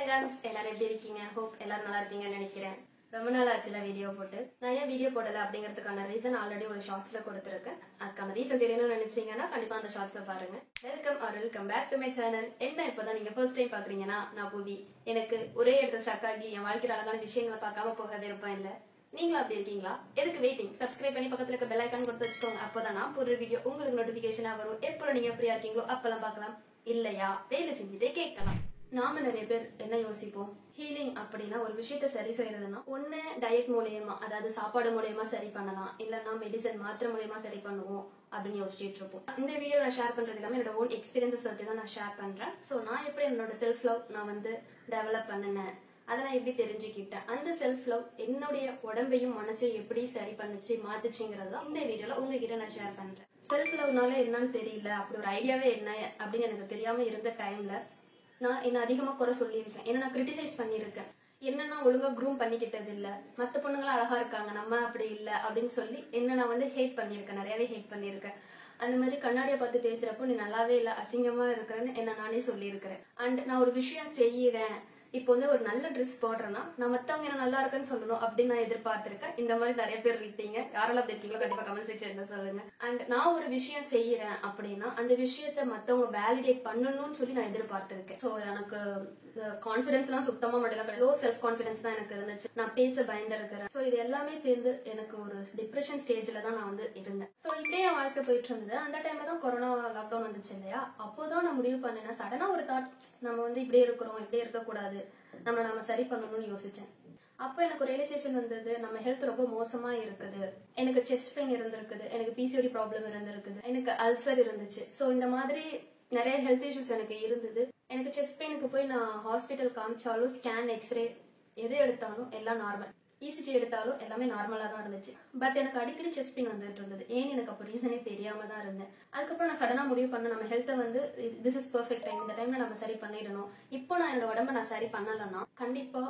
guys, எல்லாரும் எப்படி இருக்கீங்க? hope எல்லாரும் நல்லா இருப்பீங்கன்னு நினைக்கிறேன். ரொம்ப நாள் ஆச்சுல வீடியோ போட்டு. நான் ஏன் வீடியோ போடல அப்படிங்கிறதுக்கான ரீசன் ஆல்ரெடி ஒரு ஷார்ட்ஸ்ல கொடுத்திருக்கேன். அதுக்கான ரீசன் தெரியணும்னு நினைச்சீங்கன்னா கண்டிப்பா அந்த ஷார்ட்ஸ்ல பாருங்க. Welcome back to my channel. என்ன இப்பதான் நீங்க ஃபர்ஸ்ட் டைம் பாக்குறீங்கன்னா நான் பூவி. எனக்கு ஒரே இடத்துல ஸ்டக் ஆகி என் வாழ்க்கையில அழகான விஷயங்களை பார்க்காம போக விருப்பம் இல்ல. நீங்களும் அப்படி இருக்கீங்களா? எதுக்கு வெயிட்டிங்? சப்ஸ்கிரைப் பண்ணி பக்கத்துல இருக்க பெல் ஐகான் கொடுத்து வச்சுக்கோங்க. அப்பதான் நான் போடுற வீடியோ உங்களுக்கு நோட்டிபிகேஷனா வரும். எப்போ நீங்க ஃப்ரீயா இருக்கீங்களோ அப்பெல்லாம் பார்க்கலாம். இல்லையா வேலை செஞ்சுட்டே கேட்கலாம். நாம நிறைய பேர் என்ன யோசிப்போம், ஹீலிங் அப்படின்னா ஒரு விஷயத்த சரி செய்யறதுன்னா ஒண்ணு டயட் மூலியமா, அதாவது சாப்பாடு மூலியமா சரி பண்ணலாம், இல்லைன்னா மெடிசன் மாத்திரை மூலியமா சரி பண்ணுவோம் அப்படின்னு யோசிச்சுட்டு இருப்போம். இந்த வீடியோ நான் ஷேர் பண்றது எல்லாமே என்னோட ஓன் எக்ஸ்பீரியன்ஸஸ் வச்சு தான் நான் ஷேர் பண்றேன். ஸோ நான் எப்படி என்னோட செல்ஃப் லவ் நான் டெவலப் பண்ணினேன், அதை நான் எப்படி தெரிஞ்சுக்கிட்டேன், அந்த செல்ஃப் லவ் என்னுடைய உடம்பையும் மனசையும் எப்படி சரி பண்ணுச்சு மாத்துச்சுங்கிறதா இந்த வீடியோல உங்ககிட்ட நான் ஷேர் பண்றேன். செல்ஃப் லவ்னால என்னன்னு தெரியல, அப்படி ஒரு ஐடியாவே என்ன அப்படின்னு எனக்கு தெரியாம இருந்த டைம்ல நான் என்ன அதிகமா குறை சொல்லியிருக்கேன், என்ன நான் கிரிட்டிசைஸ் பண்ணியிருக்கேன், என்னன்னா ஒழுங்கா க்ரூம் பண்ணிக்கிட்டது இல்ல, மத்த பொண்ணுங்களும் அழகா இருக்காங்க நம்ம அப்படி இல்ல அப்படின்னு சொல்லி என்ன நான் ஹேட் பண்ணியிருக்கேன், நிறையவே ஹேட் பண்ணியிருக்கேன். அந்த மாதிரி கண்ணாடியை பார்த்து பேசுறப்போ நீ நல்லாவே இல்ல, அசிங்கமா இருக்கிறேன்னு என்ன நானே சொல்லியிருக்கிறேன். அண்ட் நான் ஒரு விஷயம் செய்யறேன், இப்போ ஒரு நல்ல ட்ரெஸ் போடுறேன்னா நான் மத்தவங்க என்ன நல்லா இருக்குன்னு சொல்லணும் அப்படின்னு நான் எதிர்பார்த்திருக்கேன். இந்த மாதிரி நிறைய பேர் இருக்கீங்க. யாரெல்லாம் அப்படி இருக்கீங்களோ கண்டிப்பா கமெண்ட் செக்ஷன்ல சொல்லுங்க. அண்ட் நான் ஒரு விஷயம் செய்யறேன் அப்படின்னா அந்த விஷயத்த மத்தவங்க வேலிடேட் பண்ணணும்னு சொல்லி நான் எதிர்பார்த்திருக்கேன். சோ எனக்கு கான்பிடன்ஸ் எல்லாம் சுத்தமா முடியல, லோ செல்ஃப் கான்பிடன்ஸ் தான் எனக்கு இருந்துச்சு. நான் பேச பயந்துருக்கிறேன். சோ இது எல்லாமே சேர்ந்து எனக்கு ஒரு டிப்ரெஷன் ஸ்டேஜ்ல தான் நான் இருந்தேன். சோ இப்படியே என் வாழ்க்கை போயிட்டு இருந்தது. அந்த டைம்ல தான் கொரோனா லாக்டவுன் வந்துச்சு இல்லையா, அப்போதான் நான் முடிவு பண்ணேன், சடனா ஒரு தாட், நம்ம இப்படியே இருக்கிறோம், இப்படியே இருக்கக்கூடாது, நம்ம சரி பண்ணணும்னு யோசிச்சேன். அப்ப எனக்கு ரியலைசேஷன் வந்தது, நம்ம ஹெல்த் ரொம்ப மோசமா இருக்குது. எனக்கு செஸ்ட் பெயின் இருந்திருக்குது, எனக்கு பிசிஓடி ப்ராப்ளம் இருந்திருக்குது, எனக்கு அல்சர் இருந்துச்சு. சோ இந்த மாதிரி நிறைய ஹெல்த் இஷ்யூஸ் எனக்கு இருந்தது. எனக்கு செஸ்ட் பெயினுக்கு போய் நான் ஹாஸ்பிட்டல் காமிச்சாலும் ஸ்கேன் எக்ஸ்ரே எது எடுத்தாலும் எல்லாம் நார்மல், இசிஜி எடுத்தாலும் எல்லாமே நார்மலா தான் இருந்துச்சு. பட் எனக்கு அடிக்கடி செஸ்ட் பெயின் வந்துட்டு இருந்தது. ஏன்னு எனக்கு அப்போ ரீசனே தெரியாம தான் இருந்தேன். அதுக்கப்புறம் நான் சடனா முடிவு பண்ண, நம்ம ஹெல்த்தை திஸ் இஸ் பெர்ஃபெக்ட் டைம், இந்த டைம்ல நம்ம சரி பண்ணிடணும். இப்போ நான் என்னோட உடம்ப நான் சரி பண்ணலன்னா கண்டிப்பா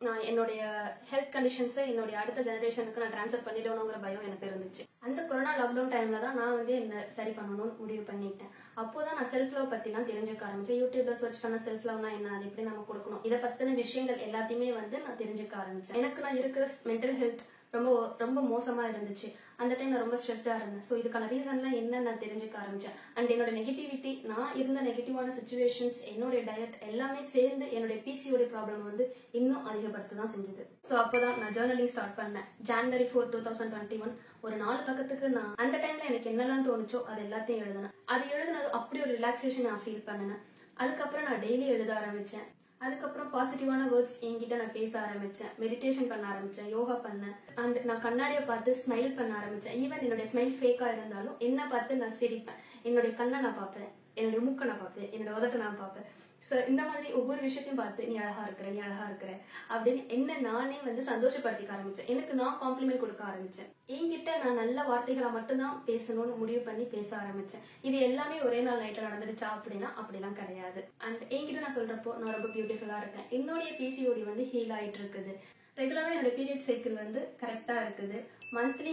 நான் என்னுடைய ஹெல்த் கண்டிஷன்ஸை என்னுடைய அடுத்த ஜெனரேஷனுக்கு நான் டிரான்ஸ்ஃபர் பண்ணிடணுங்கிற பயம் எனக்கு இருந்துச்சு. அந்த கொரோனா லாக்டவுன் டைம்ல தான் நான் என்ன சரி பண்ணணும்னு முடிவு பண்ணிட்டேன். அப்போதான் நான் செல்ஃப் லவ் பத்தி எல்லாம் தெரிஞ்சுக்க ஆரம்பிச்சேன். யூடியூப்ல சர்ச் பண்ண செல்ஃப் லவ்னா என்ன, அது எப்படி நம்ம கொடுக்கணும், இதை பத்தின விஷயங்கள் எல்லாத்தையுமே நான் தெரிஞ்சுக்க ஆரம்பிச்சேன். எனக்கு நான் இருக்கிற மென்டல் ஹெல்த் ரொம்ப ரொம்ப மோசமா இருந்துச்சு. அந்த டைம் நான் ரொம்ப ஸ்ட்ரெஸ்டா இருந்தேன். ஸோ இதுக்கான ரீசன்லாம் என்ன நான் தெரிஞ்சுக்க ஆரம்பிச்சேன். அண்ட் என்னோட நெகட்டிவிட்டி, நான் இருந்த நெகட்டிவான சுச்சுவேஷன்ஸ், என்னுடைய டயட் எல்லாமே சேர்ந்து என்னுடைய பிசிஓடி ப்ராப்ளம் இன்னும் அதிகப்படுத்த தான் செஞ்சது. ஸோ அப்போதான் நான் ஜேர்னலிங் ஸ்டார்ட் பண்ணேன். January 4, 2021 ஒரு 4 பக்கத்துக்கு நான் அந்த டைம்ல எனக்கு என்னெல்லாம் தோணுச்சோ அது எல்லாத்தையும் எழுதினேன். அது எழுதுனது அப்படி ஒரு ரிலாக்ஸேஷன் நான் ஃபீல் பண்ணினேன். அதுக்கப்புறம் நான் டெய்லி எழுத ஆரம்பிச்சேன். அதுக்கப்புறம் பாசிட்டிவான வேர்ட்ஸ் என்கிட்ட நான் பேச ஆரம்பிச்சேன், மெடிடேஷன் பண்ண ஆரம்பிச்சேன், யோகா பண்ணேன். அண்ட் நான் கண்ணாடியை பார்த்து ஸ்மைல் பண்ண ஆரம்பிச்சேன். ஈவன் என்னுடைய ஸ்மைல் ஃபேக்கா இருந்தாலும் என்ன பார்த்து நான் சிரிப்பேன். என்னுடைய கண்ணை நான் பார்ப்பேன், என்னுடைய மூக்கை நான் பார்ப்பேன், என்னோட உதக்க நான் பார்ப்பேன். ஸோ இந்த மாதிரி ஒவ்வொரு விஷயத்தையும் பார்த்து நீ அழகா இருக்கிற, நீ அழகா இருக்கிற அப்படின்னு என்ன நானே சந்தோஷப்படுத்திக்க ஆரம்பிச்சேன். எனக்கு நான் காம்ப்ளிமெண்ட் கொடுக்க ஆரம்பிச்சேன். என்கிட்ட நான் நல்ல வார்த்தைகளை மட்டும்தான் பேசணும்னு முடிவு பண்ணி பேச ஆரம்பிச்சேன். இது எல்லாமே ஒரே நாள் நைட்ல நடந்துடுச்சா அப்படின்னா அப்படிலாம் கிடையாது. அண்ட் என்கிட்ட நான் சொல்றப்போ நான் ரொம்ப பியூட்டிஃபுல்லா இருக்கேன். என்னுடைய பிசிஓடி ஹீல் ஆயிட்டு இருக்குது. ரெகுலரா என்னோட பீரியட் சைக்கிள் கரெக்டா இருக்குது. Monthly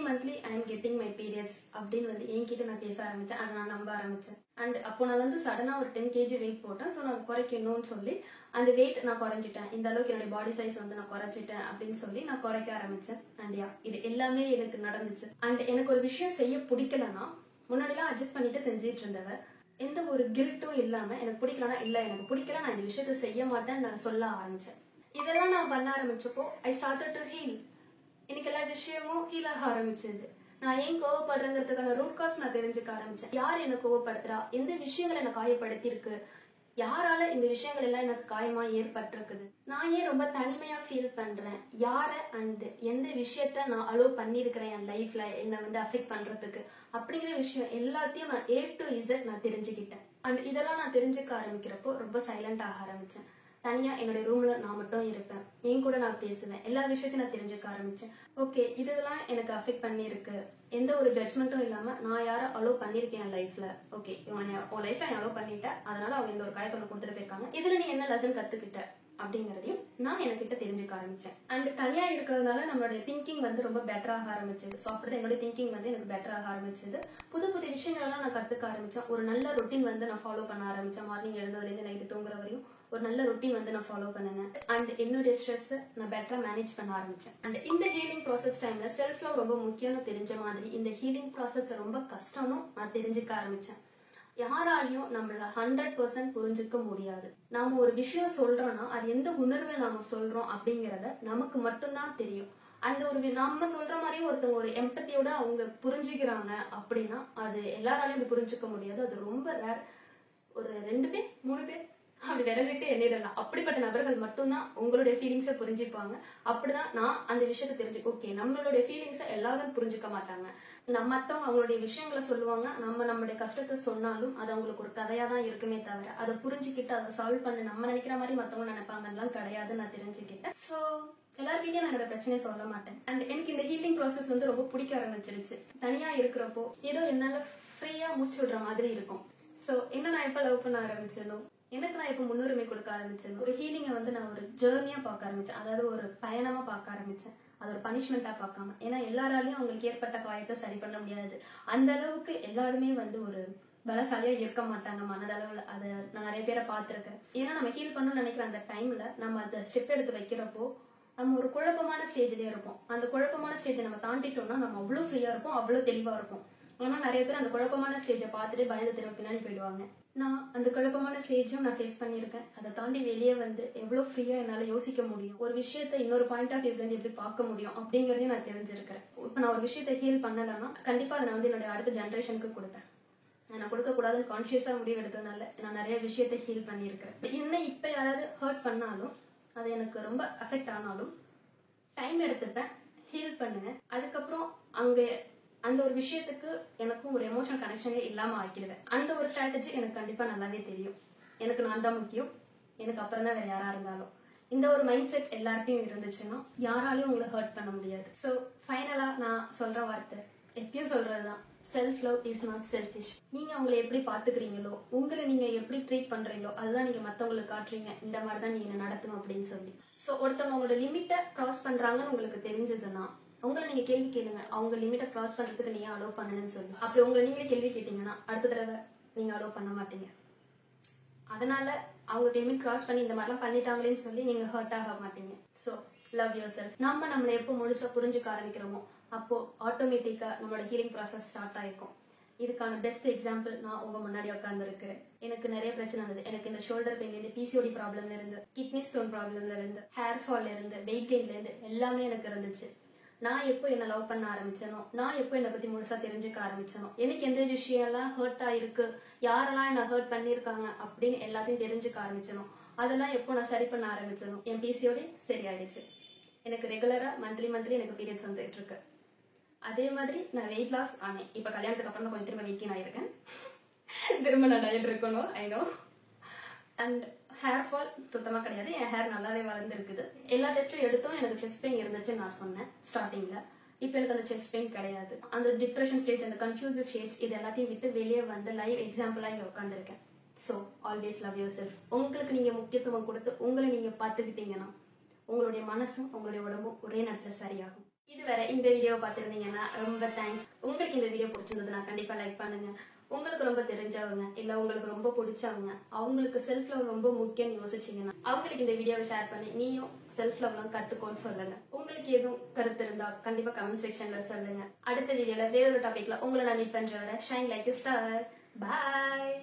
I am getting my periods அப்படின்னு என்கிட்ட நான் பேச ஆரம்பிச்சேன். அதை நான் நம்ப ஆரம்பிச்சேன். அண்ட் அப்போ நான் சடனா ஒரு 10 kg வெயிட் போட்டேன். ஸோ நான் குறைக்கணும்னு சொல்லி அந்த வெயிட் நான் குறைஞ்சிட்டேன். இந்த அளவுக்கு என்னுடைய பாடி சைஸ் நான் குறைச்சிட்டேன் அப்படின்னு சொல்லி நான் குறைக்க ஆரம்பிச்சேன். அண்ட் இது எல்லாமே எனக்கு நடந்துச்சு. அண்ட் எனக்கு ஒரு விஷயம் செய்ய பிடிக்கலன்னா முன்னாடிலாம் அட்ஜஸ்ட் பண்ணிட்டு செஞ்சிட்டு இருந்தவ, எந்த ஒரு கில்ட்டும் இல்லாம எனக்கு பிடிக்கலன்னா இல்ல எனக்கு பிடிக்கல, நான் இந்த விஷயத்த செய்ய மாட்டேன்னு நான் சொல்ல ஆரம்பிச்சேன். இதெல்லாம் நான் பண்ண ஆரம்பிச்சப்போ ஐ ஸ்டார்டட் டு ஹீல். எனக்கு எல்லா விஷயமும் ஹீல் ஆக ஆரம்பிச்சது. நான் ஏன் கோவப்படுறேங்கிறதுக்கான ரூட் காஸ் நான் தெரிஞ்சுக்க ஆரம்பிச்சேன். யார் என்ன கோவப்படுத்துறா, எந்த விஷயங்கள் என்ன காயப்படுத்தி இருக்கு, யாரால இந்த விஷயங்கள் எல்லாம் எனக்கு காயமா ஏற்பட்டிருக்குது, நான் ஏன் ரொம்ப தனிமையா ஃபீல் பண்றேன், யார அண்ட் எந்த விஷயத்த நான் அலோவ் பண்ணிருக்கிறேன் என் லைஃப்ல என்ன அஃபெக்ட் பண்றதுக்கு அப்படிங்கிற விஷயம் எல்லாத்தையும் நான் A to Z நான் தெரிஞ்சுக்கிட்டேன். அண்ட் இதெல்லாம் நான் தெரிஞ்சுக்க ஆரம்பிக்கிறப்போ ரொம்ப சைலண்ட் ஆக ஆரம்பிச்சேன். தனியா என்னுடைய ரூம்ல நான் மட்டும் இருப்பேன், என் கூட நான் பேசுவேன், எல்லா விஷயத்தையும் நான் தெரிஞ்சுக்க ஆரம்பிச்சேன். ஓகே இதெல்லாம் எனக்கு அஃபெக்ட் பண்ணிருக்கு, எந்த ஒரு ஜட்மெண்ட்டும் இல்லாம நான் யாரை அலோவ் பண்ணிருக்கேன் என் லைஃப்ல. ஓகே உன் லைஃப்ல நீ அலோவ் பண்ணிட்டேன், அதனால அவங்க எந்த ஒரு காயத்தோட கொடுத்துட்டு போயிருக்காங்க, இதுல நீ என்ன லெசன் கத்துக்கிட்ட அப்படிங்கறதையும் நான் எனக்கிட்ட தெரிஞ்சுக்க ஆரம்பிச்சேன். அண்ட் தனியா இருக்கிறதுனால நம்மளுடைய திங்கிங் ரொம்ப பெட்டராக ஆரம்பிச்சது. ஸோ அப்படிதான் என்னுடைய திங்கிங் எனக்கு பெட்டராக ஆரம்பிச்சது. புது விஷயங்கள் எல்லாம் நான் கத்துக்க ஆரம்பிச்சேன். ஒரு நல்ல ரொட்டீன் நான் ஃபாலோ பண்ண ஆரம்பிச்சேன். மார்னிங் எழுந்ததுல இருந்து நைட்டு தூங்குற வரையும் ஒரு நல்ல ரொட்டீன் வந்து நான் ஃபாலோ பண்ணினேன். அண்ட் என்னுடைய ஸ்ட்ரெஸ் நான் பெட்டரா மேனேஜ் பண்ண ஆரம்பிச்சேன். அண்ட் இந்த ஹீலிங் ப்ராசஸ் டைம்ல செல்ஃப் லவ் ரொம்ப முக்கியம்னு தெரிஞ்ச மாதிரி இந்த ஹீலிங் ப்ராசஸ் ரொம்ப கஷ்டம்னு நான் தெரிஞ்சுக்க ஆரம்பிச்சேன். யாராலையும் நம்மள 100% புரிஞ்சுக்க முடியாது. நாம ஒரு விஷயம் சொல்றோம்னா அது எந்த உணர்வை நாம சொல்றோம் அப்படிங்கறத நமக்கு மட்டும்தான் தெரியும். அந்த ஒரு நம்ம சொல்ற மாதிரி ஒருத்தவங்க ஒரு எம்பத்தியோட அவங்க புரிஞ்சுக்கிறாங்க அப்படின்னா அது எல்லாராலையும் புரிஞ்சுக்க முடியாது. அது ரொம்ப ரேர். ஒரு 2 பேர் 3 பேர் அப்படி விரவிட்டு எண்ணிடலாம். அப்படிப்பட்ட நபர்கள் மட்டும்தான் உங்களுடைய ஃபீலிங்ஸை புரிஞ்சுப்பாங்க. அப்படிதான் நான் அந்த விஷயத்த தெரிஞ்சு ஓகே நம்மளுடைய ஃபீலிங்ஸை எல்லாரும் புரிஞ்சுக்க மாட்டாங்க. மத்தவங்க அவங்களுடைய விஷயங்களை சொல்லுவாங்க. நம்மளுடைய கஷ்டத்தை சொன்னாலும் அது அவங்களுக்கு ஒரு கதையா தான் இருக்குமே தவிர அதை புரிஞ்சுக்கிட்டு அதை சால்வ் பண்ண நம்ம நினைக்கிற மாதிரி மத்தவங்க நினைப்பாங்கலாம் கிடையாதுன்னு நான் தெரிஞ்சுக்கிட்டேன். ஸோ எல்லாருக்கிட்டையும் நான் என்னோட பிரச்சனையை சொல்ல மாட்டேன். அண்ட் எனக்கு இந்த ஹீலிங் ப்ராசஸ் வந்து ரொம்ப பிடிக்க ஆரம்பிச்சிருச்சு. தனியா இருக்கிறப்போ ஏதோ என்னால ஃப்ரீயா மூச்சு விடுற மாதிரி இருக்கும். ஸோ என்ன நான் எப்ப லவ் பண்ண ஆரம்பிச்சேனோ எனக்கு நான் இப்ப முன்னுரிமை கொடுக்க ஆரம்பிச்சேன். ஒரு ஹீலிங்கை வந்து நான் ஒரு ஜேர்னியா பார்க்க ஆரம்பிச்சேன். அதாவது ஒரு பயணமா பார்க்க ஆரம்பிச்சேன். அது ஒரு பனிஷ்மெண்டா பார்க்காம. ஏன்னா எல்லாராலையும் அவங்களுக்கு ஏற்பட்ட காயத்தை சரி பண்ண முடியாது. அந்த அளவுக்கு எல்லாருமே வந்து ஒரு பலசாலியா இருக்க மாட்டாங்க மனதளவுல. அதை நான் நிறைய பேரை பார்த்திருக்கேன். ஏன்னா நம்ம ஹீல் பண்ணணும்னு நினைக்கிற அந்த டைம்ல நம்ம அந்த ஸ்டெப் எடுத்து வைக்கிறப்போ நம்ம ஒரு குழப்பமான ஸ்டேஜ்லயே இருப்போம். அந்த குழப்பமான ஸ்டேஜை நம்ம தாண்டிட்டோம்னா நம்ம அவ்வளவு ஃப்ரீயா இருப்போம், அவ்வளவு தெளிவா இருப்போம். ஆனா நிறைய பேர் அந்த குழப்பமான ஸ்டேஜை பார்த்துட்டு பயந்து திரும்ப பின்னாடி போயிடுவாங்க. நான் அந்த குழப்பமான ஸ்டேஜும் நான் ஃபேஸ் பண்ணியிருக்கேன். அதை தாண்டி வெளியே வந்து எவ்வளவு ஃப்ரீயா என்னால யோசிக்க முடியும், ஒரு விஷயத்த இன்னொரு பாயிண்ட் ஆஃப் வியூல இருந்து எப்படி பார்க்க முடியும் அப்படிங்கறதையும் நான் தெரிஞ்சிருக்கேன். இப்ப நான் ஒரு விஷயத்த ஹீல் பண்ணலன்னா கண்டிப்பா அதை நான் வந்து என்னோட அடுத்த ஜென்ரேஷனுக்கு கொடுப்பேன். நான் கொடுக்க கூடாதுன்னு கான்சியஸா முடிவு எடுத்ததுனால நான் நிறைய விஷயத்த ஹீல் பண்ணியிருக்கேன். என்ன இப்ப யாராவது ஹர்ட் பண்ணாலும் அது எனக்கு ரொம்ப அஃபெக்ட் ஆனாலும் டைம் எடுத்துப்பேன், ஹீல் பண்ணுவேன். அதுக்கப்புறம் அங்க அந்த ஒரு விஷயத்துக்கு எனக்கும் ஒரு எமோஷனல் கனெக்ஷனே இல்லாம ஆக்கிடுவேன். அந்த ஒரு ஸ்ட்ராட்டஜி எனக்கு கண்டிப்பா நல்லாவே தெரியும். எனக்கு நான் தான் முக்கியம், எனக்கு அப்புறம் தான் வேற யாரா இருந்தாலும். இந்த ஒரு மைண்ட் செட் எல்லார்ட்டையும் இருந்துச்சுன்னா யாராலையும் உங்களை ஹர்ட் பண்ண முடியாது. ஸோ ஃபைனலா நான் சொல்ற வார்த்தை எப்பயும் சொல்றதுதான், self love is not selfish. நீங்க அவங்களை எப்படி பாத்துக்கிறீங்களோ, உங்களை நீங்க எப்படி ட்ரீட் பண்றீங்களோ அதுதான் நீங்க மத்தவங்களுக்கு காட்டுறீங்க. இந்த மாதிரி தான் நீங்க நடத்தணும் அப்படின்னு சொல்லி. ஸோ ஒருத்தவங்க அவங்களோட லிமிட்டை கிராஸ் பண்றாங்கன்னு உங்களுக்கு தெரிஞ்சதுன்னா உங்களை நீங்க கேள்வி கேளுங்க, அவங்க லிமிட்டை கிராஸ் பண்றதுக்கு நீங்க அலோவ் பண்ணணும்னு சொல்லி. அப்படி உங்களை நீங்களே கேள்வி கேட்டீங்கன்னா அடுத்த தடவை நீங்க அலோவ் பண்ண மாட்டீங்க. அதனால அவங்க லிமிட் கிராஸ் பண்ணி இந்த மாதிரிலாம் பண்ணிட்டாங்களேன்னு சொல்லி நீங்க ஹர்ட் ஆக மாட்டீங்க. So love your self. நம்மளை எப்போ முழுசா புரிஞ்சுக்க ஆரம்பிக்கிறோமோ அப்போ ஆட்டோமேட்டிக்கா நம்மளோட ஹீலிங் ப்ராசஸ் ஸ்டார்ட் ஆயிருக்கும். இதுக்கான பெஸ்ட் எக்ஸாம்பிள் நான் உங்க முன்னாடி உட்கார்ந்து இருக்கிறேன். எனக்கு நிறைய பிரச்சனை இருந்தது. எனக்கு இந்த ஷோல்டர் பெயின்ல இருந்து, பிசிஓடி ப்ராப்ளம்ல இருந்து, கிட்னி ஸ்டோன் ப்ராப்ளம்ல இருந்து, ஹேர் ஃபால்ல இருந்து, வெயிட் கெயின்ல இருந்து எல்லாமே எனக்கு இருந்துச்சு. நான் எப்போ என்ன லவ் பண்ண ஆரம்பிச்சேனோ, நான் எப்போ என்னை பத்தி முழுசா தெரிஞ்சுக்க ஆரம்பிச்சேனோ, எனக்கு எந்த விஷயம் எல்லாம் ஹர்ட் ஆயிருக்கு, யாரெல்லாம் என்ன ஹர்ட் பண்ணிருக்காங்க அப்படின்னு எல்லாத்தையும் தெரிஞ்சுக்க ஆரம்பிச்சேனோ, அதெல்லாம் எப்போ நான் சரி பண்ண ஆரம்பிச்சேனோ என் பிசிஓடி சரி ஆயிடுச்சு. எனக்கு ரெகுலரா மந்த்லி எனக்கு பீரியட்ஸ் வந்துட்டு இருக்கு. அதே மாதிரி நான் வெயிட் லாஸ் ஆனேன். இப்ப கல்யாணத்துக்கு அப்புறம் தான் கொஞ்சம் திரும்ப வெயிட் கெயின் ஆயிருக்கேன். திரும்ப நான் டயட் இருக்கணும், I know. And hair fall சுத்தமா கிடையாது. என் ஹேர் நல்லாவே வளர்ந்துருக்குது. எல்லா டெஸ்ட்டும் எடுத்தும் எனக்கு செஸ்ட் பெயின் இருந்துச்சுன்னு நான் சொன்னேன் ஸ்டார்டிங்ல. இப்ப எனக்கு அந்த செஸ்ட் பெயின் கிடையாது. அந்த டிப்ரெஷன் ஸ்டேஜ், அந்த கன்ஃபியூஸ் ஸ்டேஜ் இது எல்லாத்தையும் விட்டு வெளியே வந்து லைவ் எக்ஸாம்பிளா இங்க உட்காந்துருக்கேன். So always love your self. உங்களுக்கு நீங்க முக்கியத்துவம் கொடுத்து உங்களை நீங்க பார்த்துக்கிட்டீங்கன்னா உங்களுடைய மனசும் உங்களுடைய உடம்பும் ஒரே நேரத்துல சரியாகும். இதுவரை இந்த வீடியோ பார்த்திருந்தீங்கன்னா ரொம்ப தேங்க்ஸ். உங்களுக்கு இந்த வீடியோ பிடிச்சிருந்ததுன்னா கண்டிப்பா லைக் பண்ணுங்க. உங்களுக்கு ரொம்ப தெரிஞ்சவங்க இல்ல உங்களுக்கு ரொம்ப பிடிச்சவங்க, அவங்களுக்கு செல்ஃப் லவ் ரொம்ப முக்கியம் யோசிச்சீங்கன்னா அவங்களுக்கு இந்த வீடியோவை ஷேர் பண்ணி நீயும் செல்ஃப் லவ்லாம் கத்துக்கோன்னு சொல்லுங்க. உங்களுக்கு எதுவும் கருத்து இருந்தா கண்டிப்பா கமெண்ட் செக்ஷன்ல சொல்லுங்க. அடுத்த வீடியோல வேறொரு டாபிக்ல உங்களை நான் மீட் பண்ற வரை shine like a star. Bye.